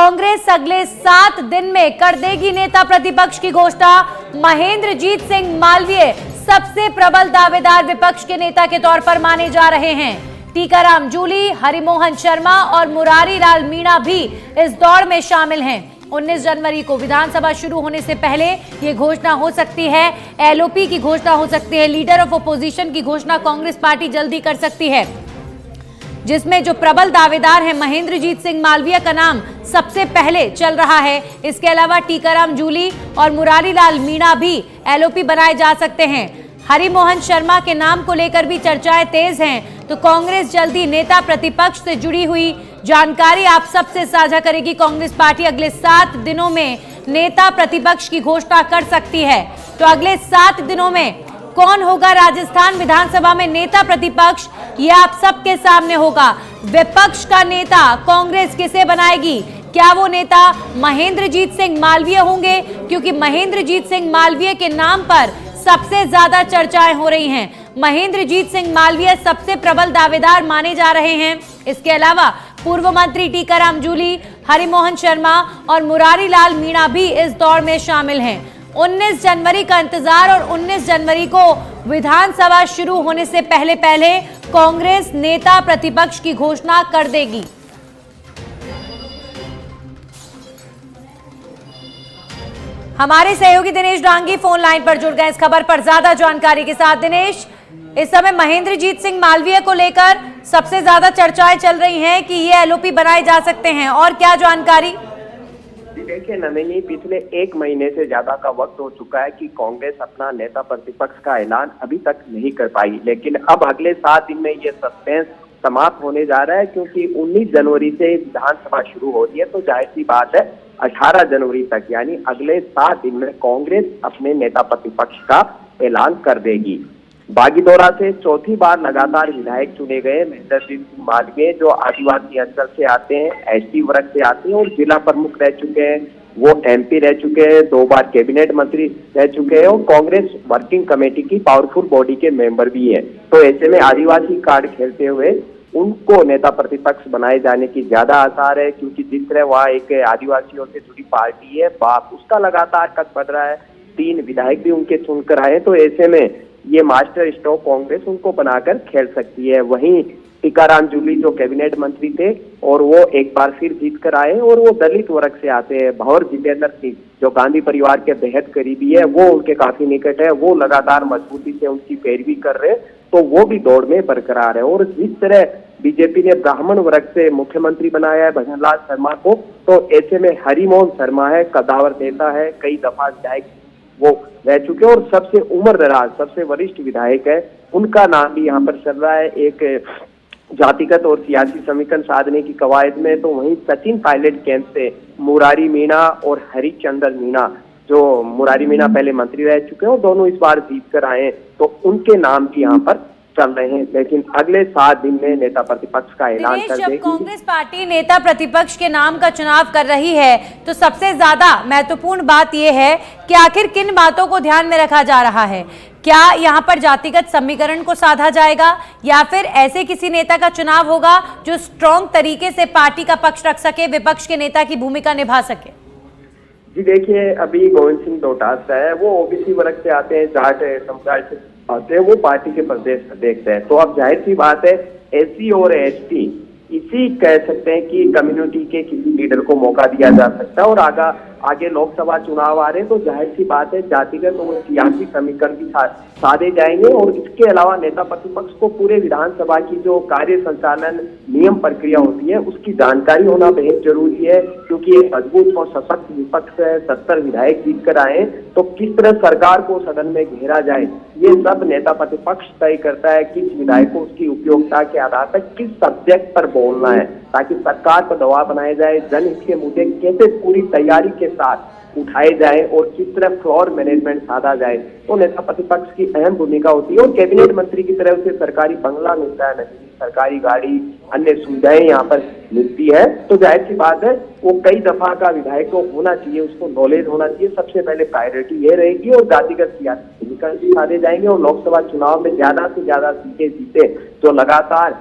कांग्रेस अगले 7 दिन में कर देगी नेता प्रतिपक्ष की घोषणा। महेंद्रजीत सिंह मालवीय सबसे प्रबल दावेदार विपक्ष के नेता के तौर पर माने जा रहे हैं। टीकाराम जूली, हरिमोहन शर्मा और मुरारी लाल मीणा भी इस दौड़ में शामिल हैं। 19 जनवरी को विधानसभा शुरू होने से पहले ये घोषणा हो सकती है। एलओपी की घोषणा हो सकती है। लीडर ऑफ अपोजिशन की घोषणा कांग्रेस पार्टी जल्दी कर सकती है, जिसमें जो प्रबल दावेदार हैं महेंद्रजीत सिंह मालवीय का नाम सबसे पहले चल रहा है। इसके अलावा टीकाराम जूली और मुरारी लाल मीणा भी एलओपी बनाए जा सकते हैं। हरिमोहन शर्मा के नाम को लेकर भी चर्चाएं तेज हैं। तो कांग्रेस जल्दी नेता प्रतिपक्ष से जुड़ी हुई जानकारी आप सबसे साझा करेगी। कांग्रेस पार्टी अगले 7 दिनों में नेता प्रतिपक्ष की घोषणा कर सकती है। तो अगले 7 दिनों में कौन होगा राजस्थान विधानसभा में नेता प्रतिपक्ष, ये आप सबके सामने होगा। विपक्ष का नेता कांग्रेस किसे बनाएगी? क्या वो नेता महेंद्रजीत सिंह मालवीय होंगे? क्योंकि महेंद्रजीत सिंह मालवीय के नाम पर सबसे ज्यादा चर्चाएं हो रही हैं। महेंद्रजीत सिंह मालवीय सबसे प्रबल दावेदार माने जा रहे हैं। इसके अलावा पूर्व मंत्री टीकाराम जूली, हरिमोहन शर्मा और मुरारी लाल मीणा भी इस दौड़ में शामिल हैं। 19 जनवरी का इंतजार और 19 जनवरी को विधानसभा शुरू होने से पहले पहले कांग्रेस नेता प्रतिपक्ष की घोषणा कर देगी। हमारे सहयोगी दिनेश डांगी फोन लाइन पर जुड़ गए इस खबर पर ज्यादा जानकारी के साथ। दिनेश, इस समय महेंद्रजीत सिंह मालवीय को लेकर सबसे ज्यादा चर्चाएं चल रही हैं कि ये एलओपी बनाए जा सकते हैं, और क्या जानकारी? देखिए नंदिनी, पिछले 1 महीने से ज्यादा का वक्त हो चुका है कि कांग्रेस अपना नेता प्रतिपक्ष का ऐलान अभी तक नहीं कर पाई, लेकिन अब अगले 7 दिन में ये सस्पेंस समाप्त होने जा रहा है, क्योंकि 19 जनवरी से विधानसभा शुरू हो रही है। तो जाहिर सी बात है 18 जनवरी तक यानी अगले 7 दिन में कांग्रेस अपने नेता प्रतिपक्ष का ऐलान कर देगी। बागीदौरा से चौथी बार लगातार विधायक चुने गए महेंद्रजीत सिंह मालवीय, जो आदिवासी अंचल से आते हैं, एसटी वर्ग से आते हैं और जिला प्रमुख रह चुके हैं। वो एमपी रह चुके हैं, 2 बार कैबिनेट मंत्री रह चुके हैं और कांग्रेस वर्किंग कमेटी की पावरफुल बॉडी के मेंबर भी हैं। तो ऐसे में आदिवासी कार्ड खेलते हुए उनको नेता प्रतिपक्ष बनाए जाने की ज्यादा आसार है, क्योंकि जिस तरह वहाँ एक आदिवासियों से जुड़ी पार्टी है बाप, उसका लगातार कद बढ़ रहा है। 3 विधायक भी उनके चुनकर आए। तो ऐसे में ये मास्टर स्ट्रोक कांग्रेस उनको बनाकर खेल सकती है। वहीं टीकाराम जूली जो कैबिनेट मंत्री थे और वो एक बार फिर जीत कर आए और वो दलित वर्ग से आते हैं। भंवर जितेंद्र सिंह जो गांधी परिवार के बेहद करीबी है, वो उनके काफी निकट है, वो लगातार मजबूती से उनकी पैरवी कर रहे हैं। तो वो भी दौड़ में बरकरार है। और जिस तरह बीजेपी ने ब्राह्मण वर्ग से मुख्यमंत्री बनाया है भजनलाल शर्मा को, तो ऐसे में हरिमोहन शर्मा है, कदावर नेता है, कई दफा विधायक वो रह चुके और सबसे उम्र दराज सबसे वरिष्ठ विधायक है, उनका नाम भी यहाँ पर चल रहा है एक जातिगत और सियासी समीकरण साधने की कवायद में। तो वहीं सचिन पायलट कैंप से मुरारी मीणा और हरिचंद्र मीणा, जो मुरारी मीणा पहले मंत्री रह चुके हैं और दोनों इस बार जीत कर आए, तो उनके नाम भी यहाँ पर चल रहे हैं। लेकिन अगले 7 दिन में नेता प्रतिपक्ष का ऐलान कर देगी। जब कांग्रेस पार्टी नेता प्रतिपक्ष के नाम का चुनाव कर रही है, तो सबसे ज्यादा महत्वपूर्ण बात यह है कि आखिर किन बातों को ध्यान में रखा जा रहा है। क्या यहाँ पर जातिगत समीकरण को साधा जाएगा या फिर ऐसे किसी नेता का चुनाव होगा जो स्ट्रॉन्ग तरीके से पार्टी का पक्ष रख सके, विपक्ष के नेता की भूमिका निभा सके? जी देखिए, अभी गोविंद सिंह डोटासरा है, वो ओबीसी वर्ग से आते हैं, जाट समुदाय से आते हैं, वो पार्टी के प्रदेश अध्यक्ष है। तो अब जाहिर सी बात है एससी और एसटी इसी कह सकते हैं कि कम्युनिटी के किसी लीडर को मौका दिया जा सकता है। और आगे लोकसभा चुनाव आ रहे हैं, तो जाहिर सी बात है जातिगत और सियासी समीकरण भी साधे जाएंगे। और इसके अलावा नेता प्रतिपक्ष को पूरे विधानसभा की जो कार्य संचालन नियम प्रक्रिया होती है उसकी जानकारी होना बेहद जरूरी है, क्योंकि एक मजबूत और सशक्त विपक्ष है, 70 विधायक जीत कर आए, तो किस तरह सरकार को सदन में घेरा जाए ये सब नेता प्रतिपक्ष तय करता है। किस विधायक को उसकी उपयोगिता के आधार पर किस सब्जेक्ट पर बोलना है, ताकि सरकार पर दबाव बनाया जाए, जनहित के मुद्दे कैसे पूरी तैयारी के साथ उठाए जाए और किस तरह फ्लोर मैनेजमेंट साधा जाए। तो नेता प्रतिपक्ष की अहम भूमिका होती है। और कैबिनेट मंत्री की तरफ से सरकारी बंगला मिलता है, सरकारी गाड़ी, अन्य सुविधाएं यहाँ पर मिलती है। तो जाहिर सी बात है वो कई दफा का विधायक को होना चाहिए, उसको नॉलेज होना चाहिए। सबसे पहले प्रायोरिटी ये रहेगी और जातिगत सियासी भूमिका साधे जाएंगे और लोकसभा चुनाव में ज्यादा से ज्यादा सीटें जीते, जो लगातार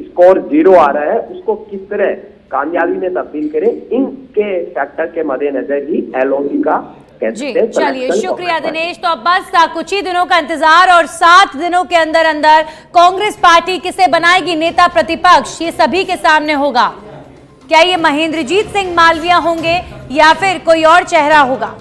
स्कोर 0 आ रहा है उसको किस तरह कामयाबी में तब्दील करें। इनके फैक्टर के मद्देनजर ही एलओसी का जी चलिए, शुक्रिया दिनेश। तो अब बस कुछ ही दिनों का इंतजार और 7 दिनों के अंदर अंदर कांग्रेस पार्टी किसे बनाएगी नेता प्रतिपक्ष, ये सभी के सामने होगा। क्या ये महेंद्रजीत सिंह मालविया होंगे या फिर कोई और चेहरा होगा?